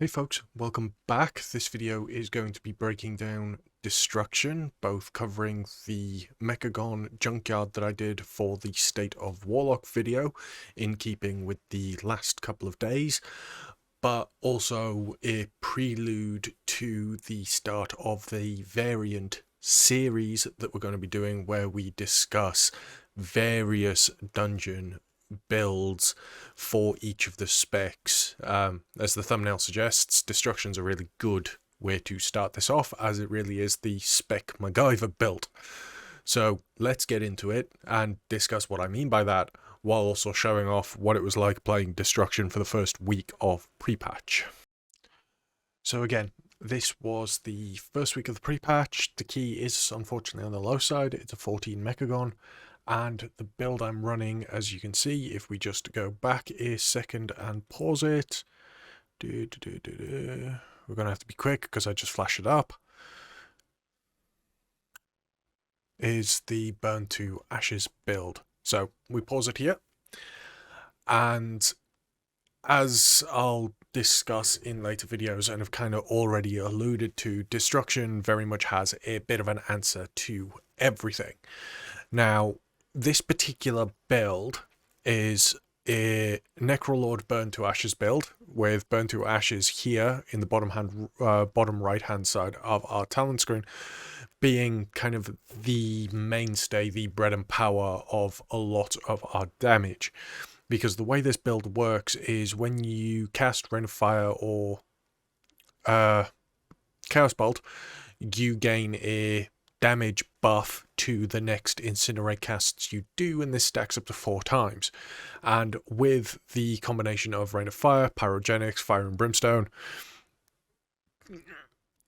Hey folks, welcome back. This video is going to be breaking down Destruction, both covering the Mechagon Junkyard that I did for the State of Warlock video, in keeping with the last couple of days, but also a prelude to the start of the variant series that we're going to be doing, where we discuss various dungeon builds for each of the specs. As the thumbnail suggests, Destruction's a really good way to start this off, as it really is the spec MacGyver build. So let's get into it and discuss what I mean by that, while also showing off what it was like playing Destruction for the first week of pre-patch. So again, this was the first week of the pre-patch. The key is unfortunately on the low side. It's a 14 Mechagon. And the build I'm running, as you can see, if we just go back a second and pause it, we're going to have to be quick because I just flashed it up, is the Burn to Ashes build. So we pause it here, and as I'll discuss in later videos and have kind of already alluded to, Destruction very much has a bit of an answer to everything. Now, this particular build is a Necrolord Burn to Ashes build, with Burn to Ashes here in the bottom right hand side of our talent screen being kind of the mainstay, the bread and power of a lot of our damage. Because the way this build works is when you cast Rain of Fire or Chaos Bolt, you gain a damage buff to the next Incinerate casts you do, and this stacks up to 4 times. And with the combination of Rain of Fire, Pyrogenics, Fire and Brimstone,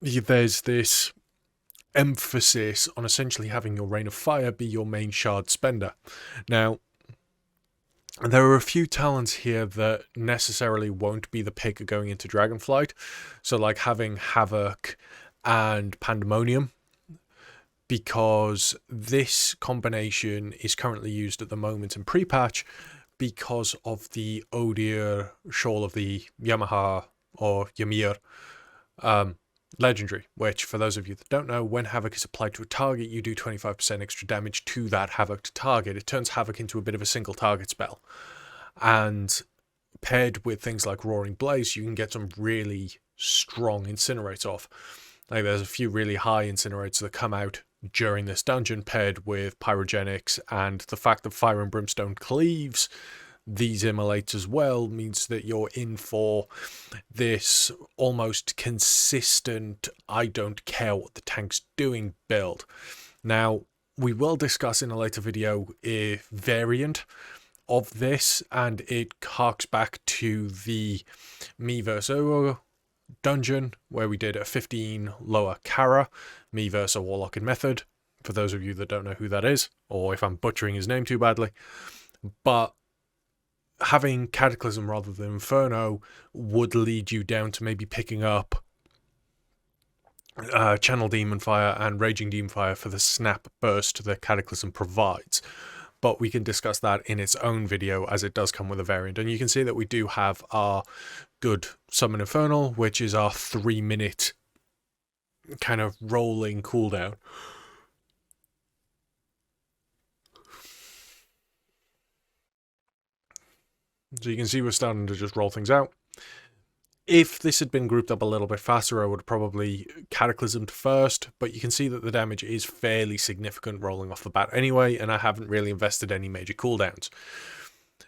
there's this emphasis on essentially having your Rain of Fire be your main shard spender. Now, there are a few talents here that necessarily won't be the pick going into Dragonflight, so like having Havoc and Pandemonium, because this combination is currently used at the moment in pre-patch because of the Odir Shawl of the Yamaha or Ymir legendary, which, for those of you that don't know, when Havoc is applied to a target, you do 25% extra damage to that Havoc to target. It turns Havoc into a bit of a single target spell, and paired with things like Roaring Blaze, you can get some really strong Incinerates off. Like, there's a few really high Incinerates that come out during this dungeon, paired with Pyrogenics, and the fact that Fire and Brimstone cleaves these immolates as well means that you're in for this almost consistent I don't care what the tank's doing build. Now, we will discuss in a later video a variant of this, and it harks back to the Me vs. dungeon where we did a 15 lower Kara, Me versus Warlock and Method, for those of you that don't know who that is, or if I'm butchering his name too badly. But having Cataclysm rather than Inferno would lead you down to maybe picking up Channel Demon Fire and Raging Demon Fire for the snap burst that Cataclysm provides. But we can discuss that in its own video, as it does come with a variant. And you can see that we do have our good Summon Infernal, which is our 3-minute kind of rolling cooldown. So you can see we're starting to just roll things out. If this had been grouped up a little bit faster, I would have probably Cataclysmed first, but you can see that the damage is fairly significant rolling off the bat anyway, and I haven't really invested any major cooldowns.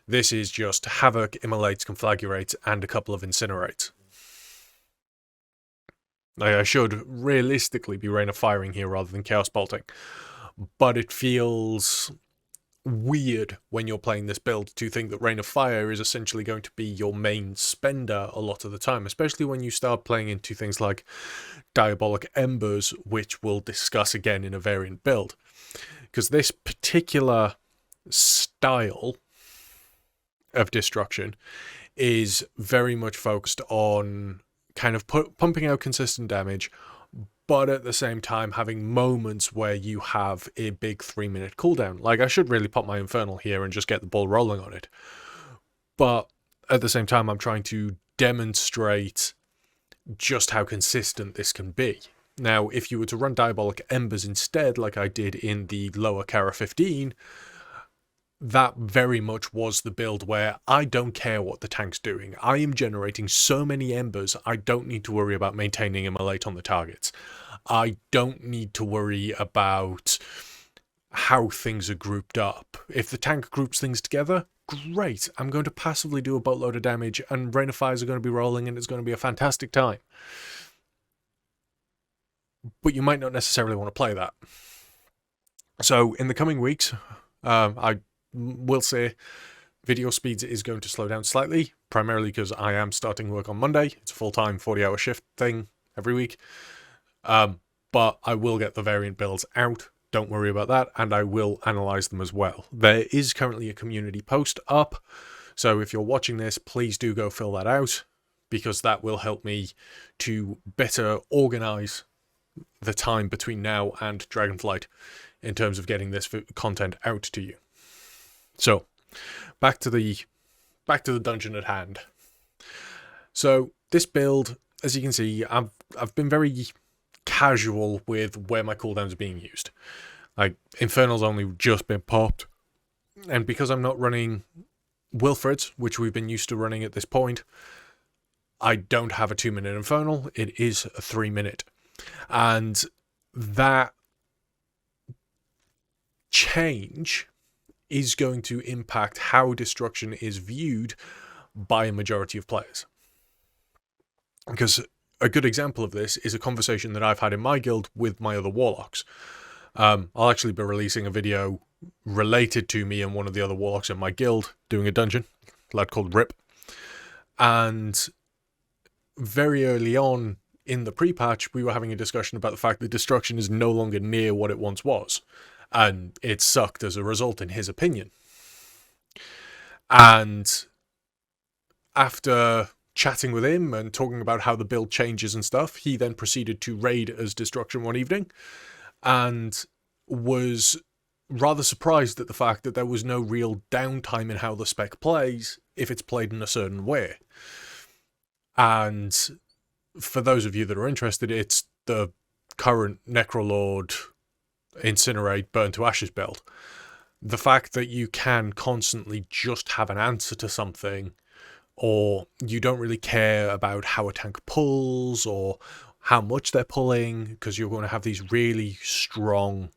This is just Havoc, Immolates, Conflagurates, and a couple of Incinerates. Like, I should realistically be Rain of Firing here rather than Chaos Bolting, but it feels weird when you're playing this build to think that Rain of Fire is essentially going to be your main spender a lot of the time, especially when you start playing into things like Diabolic Embers, which we'll discuss again in a variant build. Because this particular style of Destruction is very much focused on kind of pumping out consistent damage, but at the same time having moments where you have a big 3-minute cooldown. Like, I should really pop my Infernal here and just get the ball rolling on it. But at the same time, I'm trying to demonstrate just how consistent this can be. Now, if you were to run Diabolic Embers instead, like I did in the lower Kara 15, that very much was the build where I don't care what the tank's doing. I am generating so many embers, I don't need to worry about maintaining immolate on the targets. I don't need to worry about how things are grouped up. If the tank groups things together, great. I'm going to passively do a boatload of damage, and Rain of Fires are going to be rolling, and it's going to be a fantastic time. But you might not necessarily want to play that. So in the coming weeks, I will say video speeds is going to slow down slightly, primarily because I am starting work on Monday. It's a full-time 40-hour shift thing every week. But I will get the variant builds out. Don't worry about that, and I will analyze them as well. There is currently a community post up, so if you're watching this, please do go fill that out, because that will help me to better organize the time between now and Dragonflight in terms of getting this content out to you. So, back to the dungeon at hand. So this build, as you can see, I've been very casual with where my cooldowns are being used. Like, Infernal's only just been popped, and because I'm not running Wilfred's, which we've been used to running at this point, I don't have a 2-minute Infernal. It is a 3-minute. And that change is going to impact how destruction is viewed by a majority of players. Because a good example of this is a conversation that I've had in my guild with my other warlocks. I'll actually be releasing a video related to me and one of the other warlocks in my guild doing a dungeon, a lad called Rip. And very early on in the pre-patch, we were having a discussion about the fact that destruction is no longer near what it once was. And it sucked as a result, in his opinion. And after chatting with him and talking about how the build changes and stuff, he then proceeded to raid as destruction one evening, and was rather surprised at the fact that there was no real downtime in how the spec plays if it's played in a certain way. And for those of you that are interested, it's the current Necrolord Incinerate, Burn to Ashes build. The fact that you can constantly just have an answer to something, or you don't really care about how a tank pulls or how much they're pulling, because you're going to have these really strong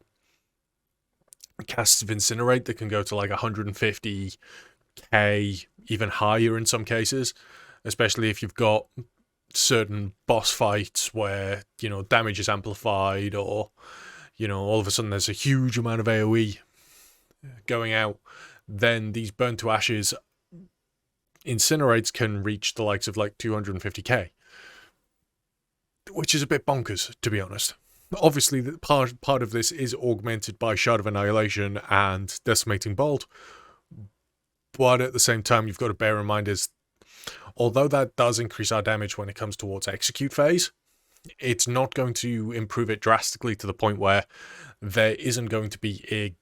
casts of Incinerate that can go to like 150k, even higher in some cases, especially if you've got certain boss fights where, you know, damage is amplified, or, you know, all of a sudden there's a huge amount of AoE going out. Then these Burn to Ashes Incinerates can reach the likes of like 250k, which is a bit bonkers, to be honest. Obviously, part of this is augmented by Shard of Annihilation and Decimating Bolt, but at the same time, you've got to bear in mind is, although that does increase our damage when it comes towards execute phase, it's not going to improve it drastically to the point where there isn't going to be a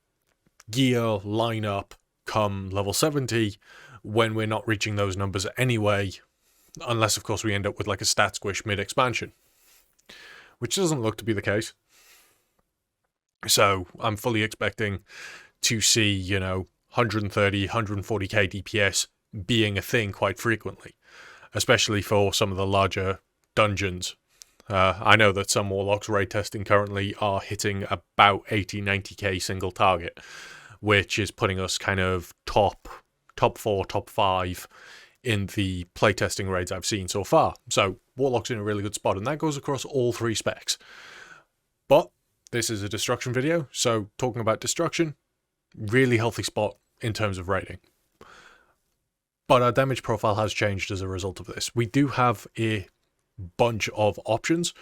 gear lineup come level 70 when we're not reaching those numbers anyway, unless of course we end up with like a stat squish mid-expansion, which doesn't look to be the case. So I'm fully expecting to see, you know, 130, 140k DPS being a thing quite frequently, especially for some of the larger dungeons. I know that some Warlocks raid testing currently are hitting about 80, 90k single target, which is putting us kind of top 4, top 5 in the playtesting raids I've seen so far. So Warlock's in a really good spot, and that goes across all 3 specs. But this is a destruction video, so talking about destruction, really healthy spot in terms of raiding. But our damage profile has changed as a result of this. We do have a bunch of options,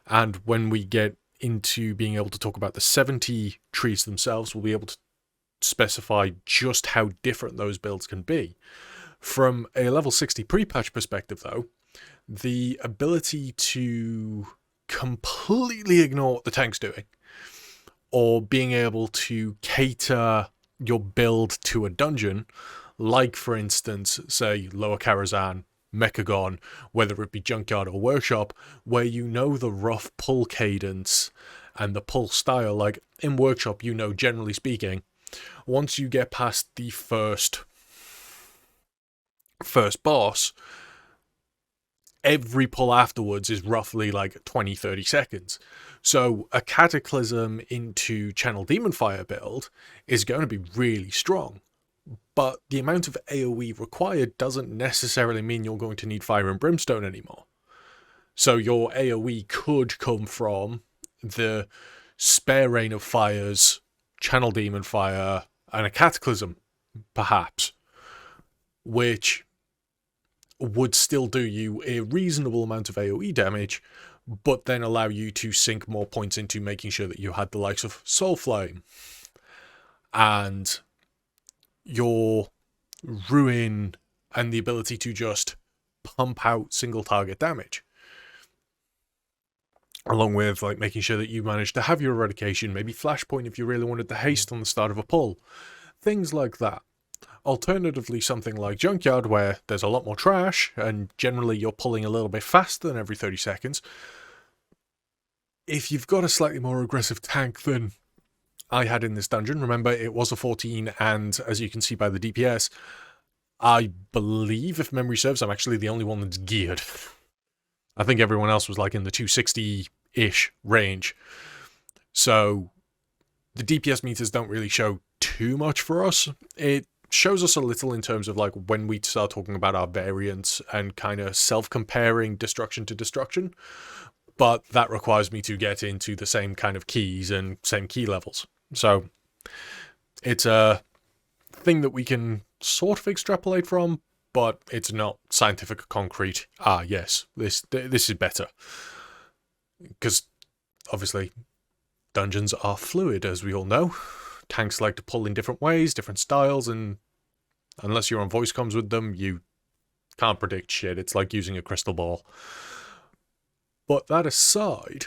and when we get into being able to talk about the 70 trees themselves, we'll be able to specify just how different those builds can be. From a level 60 pre-patch perspective though, the ability to completely ignore what the tank's doing, or being able to cater your build to a dungeon, like for instance, say Lower Karazhan, Mechagon, whether it be Junkyard or Workshop, where you know the rough pull cadence and the pull style. Like in Workshop, you know, generally speaking, once you get past the first boss, every pull afterwards is roughly like 20-30 seconds. So a Cataclysm into Channel Demon Fire build is going to be really strong. But the amount of AoE required doesn't necessarily mean you're going to need Fire and Brimstone anymore. So your AoE could come from the spare Rain of Fires, Channel Demon Fire, and a Cataclysm, perhaps, which would still do you a reasonable amount of AoE damage, but then allow you to sink more points into making sure that you had the likes of Soulflame and your Ruin and the ability to just pump out single target damage. Along with like making sure that you manage to have your eradication, maybe Flashpoint if you really wanted the haste on the start of a pull. Things like that. Alternatively, something like Junkyard, where there's a lot more trash, and generally you're pulling a little bit faster than every 30 seconds. If you've got a slightly more aggressive tank than I had in this dungeon, remember it was a 14, and as you can see by the DPS, I believe, if memory serves, I'm actually the only one that's geared. I think everyone else was like in the 260-ish range. So the DPS meters don't really show too much for us. It shows us a little in terms of like when we start talking about our variants and kind of self-comparing destruction to destruction, but that requires me to get into the same kind of keys and same key levels. So it's a thing that we can sort of extrapolate from, but it's not scientific concrete. Yes, this is better, because obviously dungeons are fluid, as we all know. Tanks like to pull in different ways, different styles, and unless you're on voice comms with them, you can't predict shit. It's like using a crystal ball. But that aside,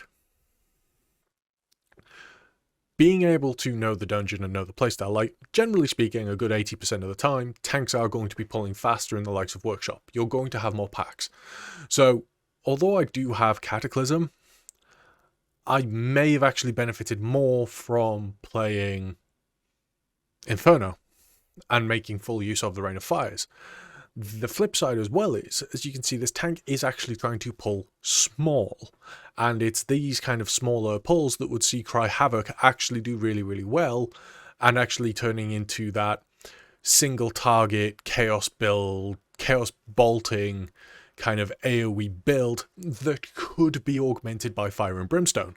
being able to know the dungeon and know the playstyle, like, generally speaking, a good 80% of the time, tanks are going to be pulling faster in the likes of Workshop. You're going to have more packs. So, although I do have Cataclysm, I may have actually benefited more from playing Inferno and making full use of the Rain of Fires. The flip side as well is, as you can see, this tank is actually trying to pull small, and it's these kind of smaller pulls that would see Cry Havoc actually do really, really well, and actually turning into that single target chaos build, chaos bolting kind of AoE build that could be augmented by Fire and Brimstone.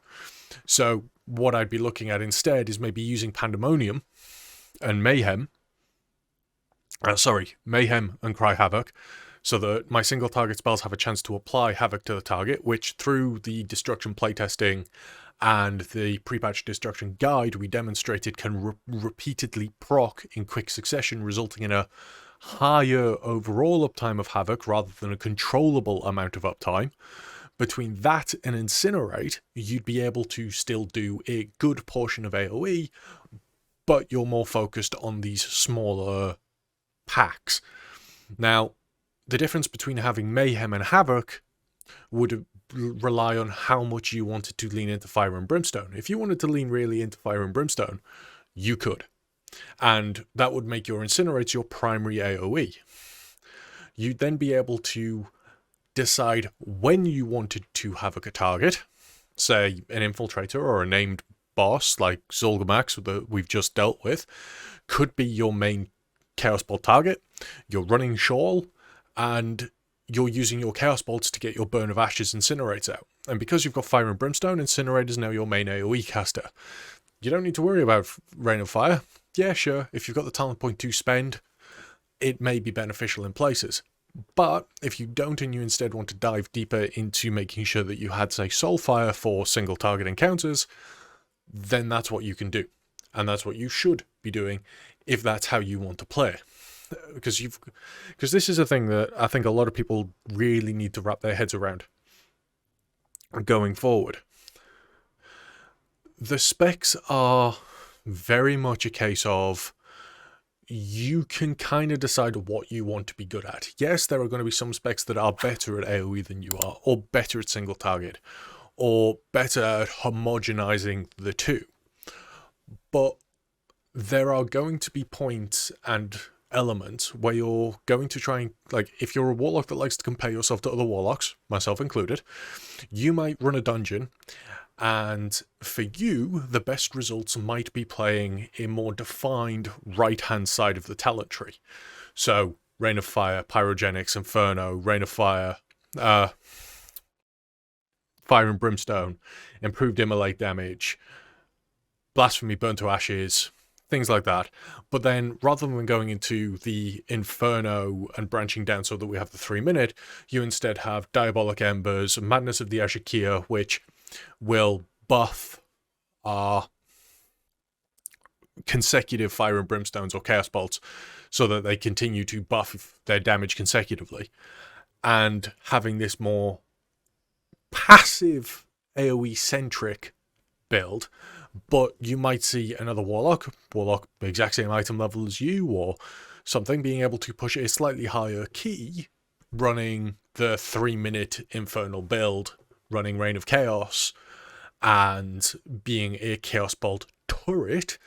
So what I'd be looking at instead is maybe using Pandemonium and Mayhem and Cry Havoc, so that my single target spells have a chance to apply Havoc to the target, which through the Destruction playtesting and the Prepatch Destruction guide we demonstrated can repeatedly proc in quick succession, resulting in a higher overall uptime of Havoc rather than a controllable amount of uptime. Between that and Incinerate, you'd be able to still do a good portion of AoE, but you're more focused on these smaller packs. Now, the difference between having Mayhem and Havoc would rely on how much you wanted to lean into Fire and Brimstone. If you wanted to lean really into Fire and Brimstone, you could. And that would make your Incinerate your primary AoE. You'd then be able to decide when you wanted to Havoc a target, say an Infiltrator or a named boss like Zulgamax that we've just dealt with, could be your main Chaos Bolt target. You're running Shawl, and you're using your Chaos Bolts to get your Burn of Ashes Incinerates out. And because you've got Fire and Brimstone, Incinerate is now your main AoE caster. You don't need to worry about Rain of Fire. Yeah, sure, if you've got the talent point to spend, it may be beneficial in places. But if you don't and you instead want to dive deeper into making sure that you had, say, Soulfire for single target encounters, then that's what you can do. And that's what you should be doing if that's how you want to play. Because this is a thing that I think a lot of people really need to wrap their heads around going forward. The specs are very much a case of you can kind of decide what you want to be good at. Yes, there are going to be some specs that are better at AoE than you are, or better at single target, or better at homogenizing the two. But there are going to be points and elements where you're going to try and, like, if you're a warlock that likes to compare yourself to other warlocks, myself included, you might run a dungeon, and for you, the best results might be playing a more defined right-hand side of the talent tree. So, Rain of Fire, Pyrogenics, Inferno, Rain of Fire, Fire and Brimstone, Improved Immolate Damage, Blasphemy, Burn to Ashes, things like that. But then, rather than going into the Inferno and branching down so that we have the 3-minute, you instead have Diabolic Embers, Madness of the Ashikia, which will buff our consecutive Fire and Brimstones or Chaos Bolts so that they continue to buff their damage consecutively. And having this more passive AoE-centric build, but you might see another Warlock, the exact same item level as you, or something, being able to push a slightly higher key, running the 3-minute Infernal build, running Reign of Chaos, and being a Chaos Bolt turret,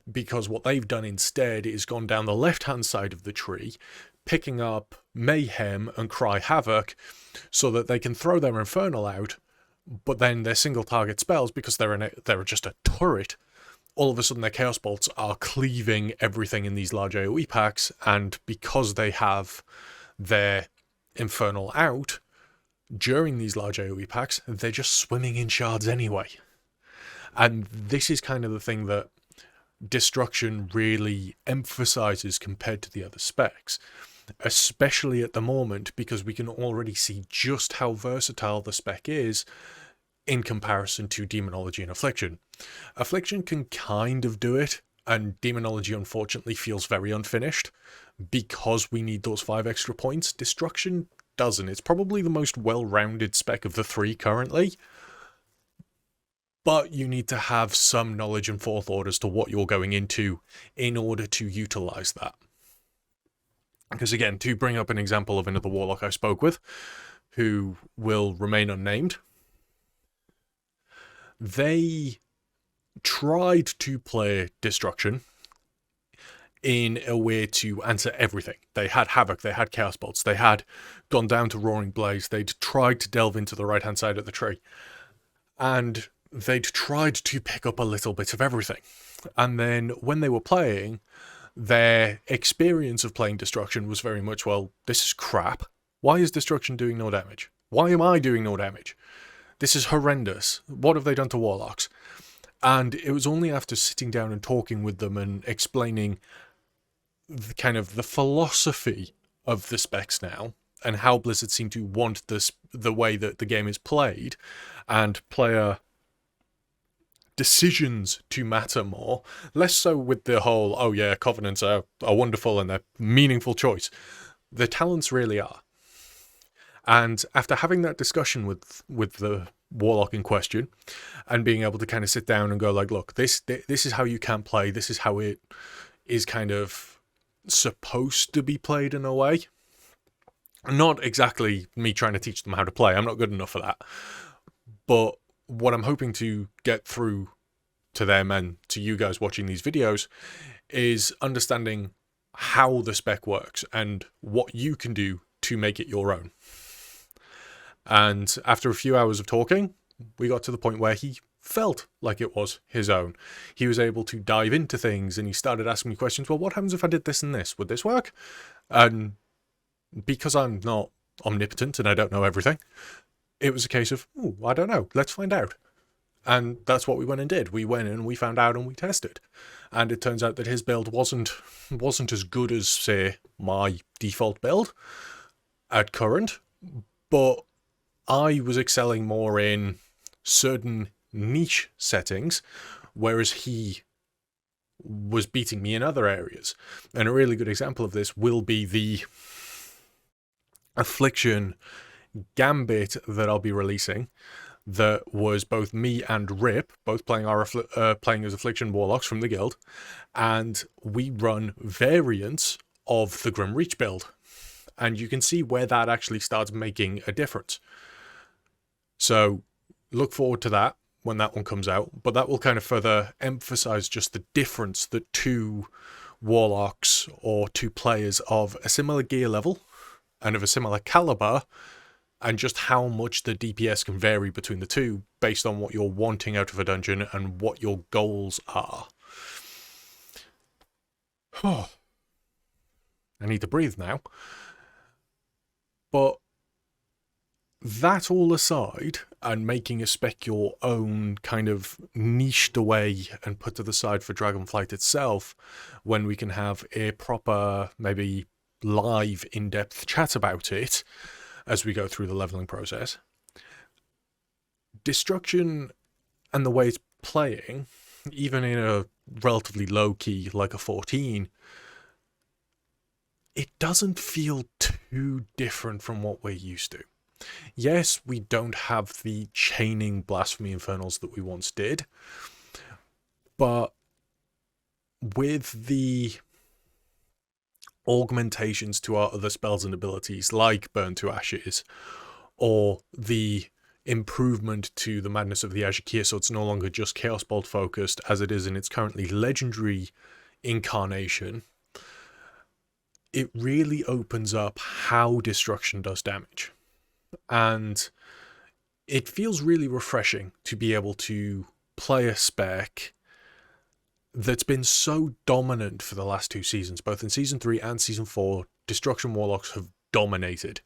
because what they've done instead is gone down the left-hand side of the tree, picking up Mayhem and Cry Havoc, so that they can throw their Infernal out, but then their single target spells, because they're just a turret, all of a sudden their Chaos Bolts are cleaving everything in these large AoE packs, and because they have their Infernal out during these large AoE packs, they're just swimming in shards anyway. And this is kind of the thing that Destruction really emphasizes compared to the other specs, especially at the moment, because we can already see just how versatile the spec is in comparison to Demonology and Affliction. Affliction can kind of do it, and Demonology unfortunately feels very unfinished because we need those 5 extra points. Destruction doesn't. It's probably the most well-rounded spec of the 3 currently, but you need to have some knowledge and forethought as to what you're going into in order to utilize that. Because again, to bring up an example of another Warlock I spoke with, who will remain unnamed, they tried to play Destruction in a way to answer everything. They had Havoc, they had Chaos Bolts, they had gone down to Roaring Blaze, they'd tried to delve into the right-hand side of the tree, and they'd tried to pick up a little bit of everything. And then when they were playing, their experience of playing Destruction was very much, well, this is crap. Why is Destruction doing no damage? Why am I doing no damage? This is horrendous. What have they done to Warlocks? And it was only after sitting down and talking with them and explaining kind of the philosophy of the specs now, and how Blizzard seem to want this, the way that the game is played, and player decisions to matter more, less so with the whole, oh yeah, Covenants are wonderful and they're meaningful choice. The talents really are. And after having that discussion with the Warlock in question, and being able to kind of sit down and go like, look, this is how you can play, this is how it is kind of supposed to be played in a way. Not exactly me trying to teach them how to play, I'm not good enough for that. But what I'm hoping to get through to them and to you guys watching these videos is understanding how the spec works and what you can do to make it your own. And after a few hours of talking, we got to the point where he felt like it was his own. He was able to dive into things, and he started asking me questions. Well, what happens if I did this and this? Would this work? And because I'm not omnipotent and I don't know everything, it was a case of, oh, I don't know, let's find out. And that's what we went and did. We went and we found out and we tested. And it turns out that his build wasn't as good as, say, my default build at current, but I was excelling more in certain niche settings, whereas he was beating me in other areas. And a really good example of this will be the Affliction Gambit that I'll be releasing, that was both me and Rip, both playing playing as Affliction Warlocks from the guild, and we run variants of the Grim Reach build. And you can see where that actually starts making a difference. So look forward to that when that one comes out, but that will kind of further emphasize just the difference that two Warlocks or two players of a similar gear level and of a similar caliber, and just how much the DPS can vary between the two based on what you're wanting out of a dungeon and what your goals are. I need to breathe now. But that all aside, and making a spec your own kind of niched away and put to the side for Dragonflight itself, when we can have a proper, maybe live, in-depth chat about it as we go through the leveling process. Destruction and the way it's playing, even in a relatively low key like a 14, it doesn't feel too different from what we're used to. Yes, we don't have the chaining Blasphemy Infernals that we once did, but with the augmentations to our other spells and abilities, like Burn to Ashes, or the improvement to the Madness of the Azure, so it's no longer just Chaos Bolt focused, as it is in its currently legendary incarnation, it really opens up how destruction does damage. And it feels really refreshing to be able to play a spec that's been so dominant for the last two seasons. Both in Season 3 and Season 4, Destruction Warlocks have dominated.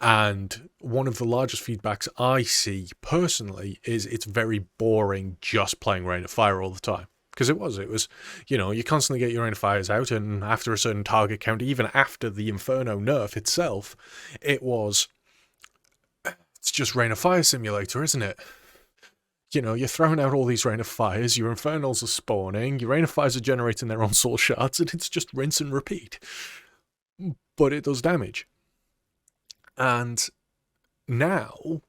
And one of the largest feedbacks I see personally is it's very boring just playing Rain of Fire all the time. Because it was, you know, you constantly get your Rain of Fires out, and after a certain target count, even after the Inferno nerf itself, it's just Rain of Fire Simulator, isn't it? You know, you're throwing out all these Rain of Fires, your Infernals are spawning, your Rain of Fires are generating their own soul shards, and it's just rinse and repeat. But it does damage. And now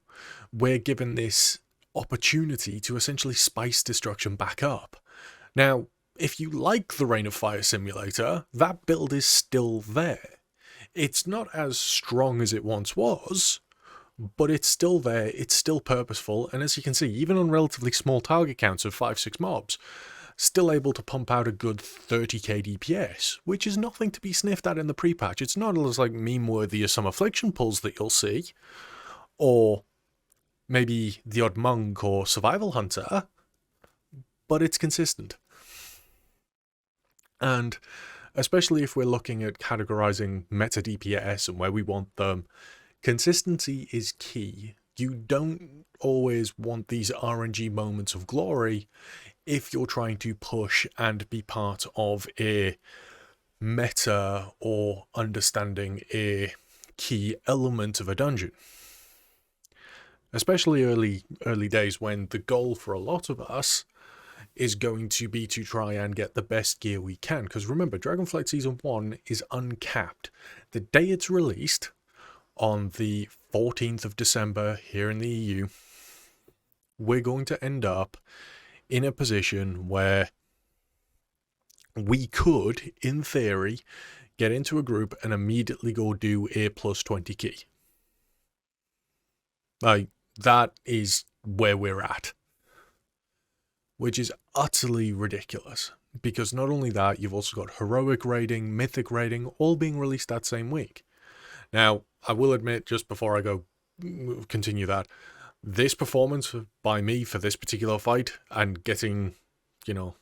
we're given this opportunity to essentially spice destruction back up. Now, if you like the Rain of Fire Simulator, that build is still there. It's not as strong as it once was, but it's still there, it's still purposeful, and as you can see, even on relatively small target counts of 5-6 mobs, still able to pump out a good 30k DPS, which is nothing to be sniffed at in the pre-patch. It's not as like meme-worthy as some Affliction pulls that you'll see, or maybe the odd Monk or Survival Hunter, but it's consistent. And especially if we're looking at categorizing meta DPS and where we want them, consistency is key. You don't always want these RNG moments of glory if you're trying to push and be part of a meta or understanding a key element of a dungeon. Especially early days, when the goal for a lot of us is going to be to try and get the best gear we can. Because remember, Dragonflight Season 1 is uncapped. The day it's released, on the 14th of December here in the EU, we're going to end up in a position where we could, in theory, get into a group and immediately go do a plus 20 key. Like, that is where we're at. Which is utterly ridiculous. Because not only that, you've also got Heroic raiding, Mythic raiding, all being released that same week. Now, I will admit, just before I go continue that, this performance by me for this particular fight and getting, you know,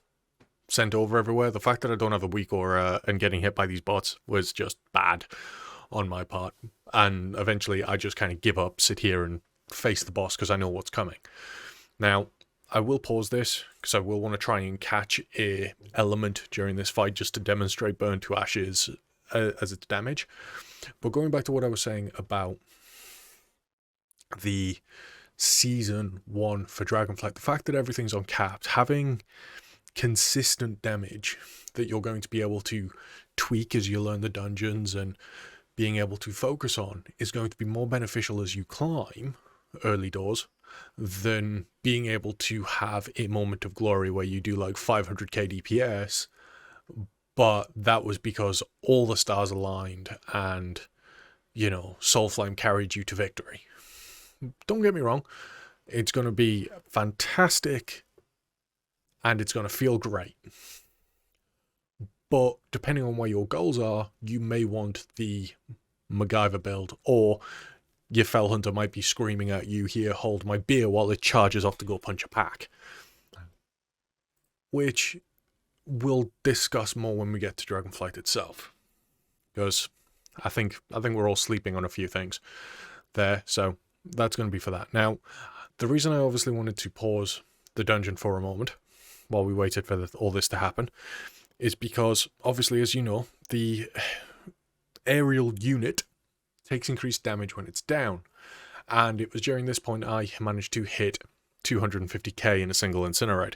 sent over everywhere, the fact that I don't have a weak aura and getting hit by these bots was just bad on my part. And eventually I just kind of give up, sit here and face the boss because I know what's coming. Now, I will pause this because I will want to try and catch a element during this fight just to demonstrate Burn to Ashes as its damage. But going back to what I was saying about the Season 1 for Dragonflight, the fact that everything's uncapped, having consistent damage that you're going to be able to tweak as you learn the dungeons and being able to focus on is going to be more beneficial as you climb early doors, than being able to have a moment of glory where you do like 500k DPS, but that was because all the stars aligned and, you know, Soulflame carried you to victory. Don't get me wrong, it's going to be fantastic and it's going to feel great. But depending on where your goals are, you may want the MacGyver build, or your Fell Hunter might be screaming at you, "Here, hold my beer," while it charges off to go punch a pack. Which we'll discuss more when we get to Dragonflight itself. Because I think we're all sleeping on a few things there, so that's going to be for that. Now, the reason I obviously wanted to pause the dungeon for a moment while we waited for all this to happen is because, obviously, as you know, the aerial unit takes increased damage when it's down. And it was during this point I managed to hit 250k in a single incinerate.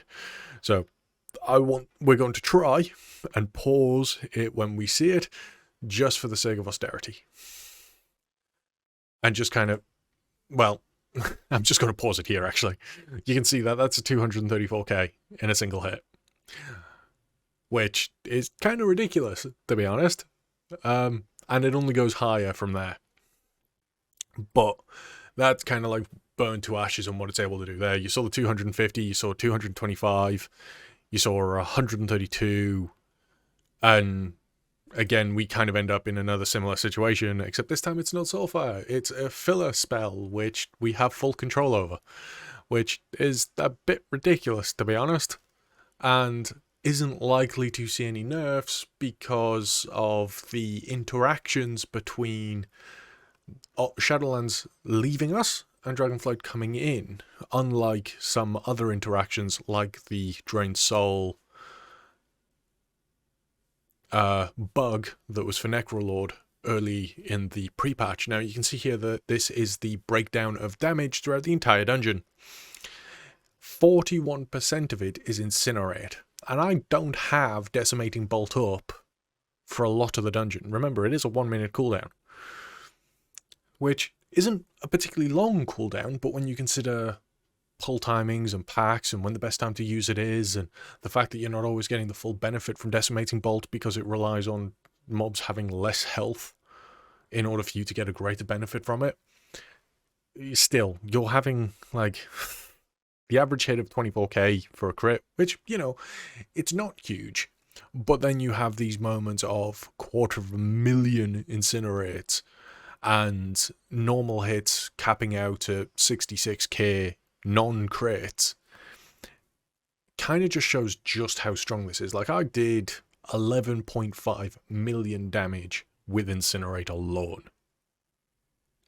So we're going to try and pause it when we see it, just for the sake of austerity. And just kind of, well, I'm just going to pause it here, actually. You can see that that's a 234k in a single hit. Which is kind of ridiculous, to be honest. And it only goes higher from there. But that's kind of like burn to ashes on what it's able to do there. You saw the 250, you saw 225, you saw 132, and again, we kind of end up in another similar situation, except this time it's not Soulfire. It's a filler spell, which we have full control over, which is a bit ridiculous, to be honest, and isn't likely to see any nerfs because of the interactions between Shadowlands leaving us and Dragonflight coming in, unlike some other interactions like the Drained Soul bug that was for Necrolord early in the pre-patch. Now you can see here that this is the breakdown of damage throughout the entire dungeon. 41% of it is Incinerate, and I don't have Decimating Bolt up for a lot of the dungeon. Remember, it is a 1 minute cooldown, which isn't a particularly long cooldown, but when you consider pull timings and packs and when the best time to use it is, and the fact that you're not always getting the full benefit from Decimating Bolt because it relies on mobs having less health in order for you to get a greater benefit from it, still, you're having, like, the average hit of 24k for a crit, which, you know, it's not huge. But then you have these moments of 250,000 Incinerates and normal hits capping out at 66k non-crits. Kind of just shows just how strong this is. Like, I did 11.5 million damage with Incinerate alone.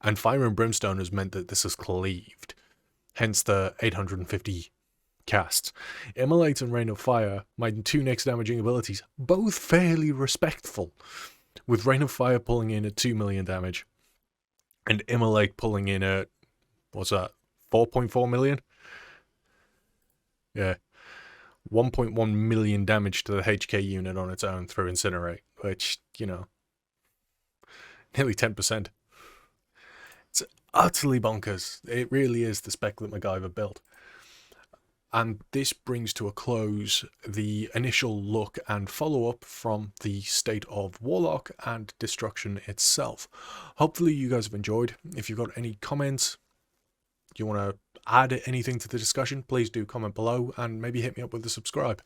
And Fire and Brimstone has meant that this has cleaved. Hence the 850 casts. Immolate and Rain of Fire, my two next damaging abilities, both fairly respectful. With Rain of Fire pulling in at 2 million damage. And Immolate pulling in at, what's that, 4.4 million? Yeah. 1.1 million damage to the HK unit on its own through Incinerate, which, you know, nearly 10%. It's utterly bonkers. It really is the spec that MacGyver built. And this brings to a close the initial look and follow-up from the State of Warlock and Destruction itself. Hopefully you guys have enjoyed. If you've got any comments, you want to add anything to the discussion, please do comment below and maybe hit me up with a subscribe.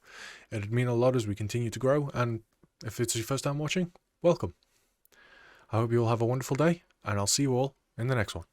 It'd mean a lot as we continue to grow, and if it's your first time watching, welcome. I hope you all have a wonderful day, and I'll see you all in the next one.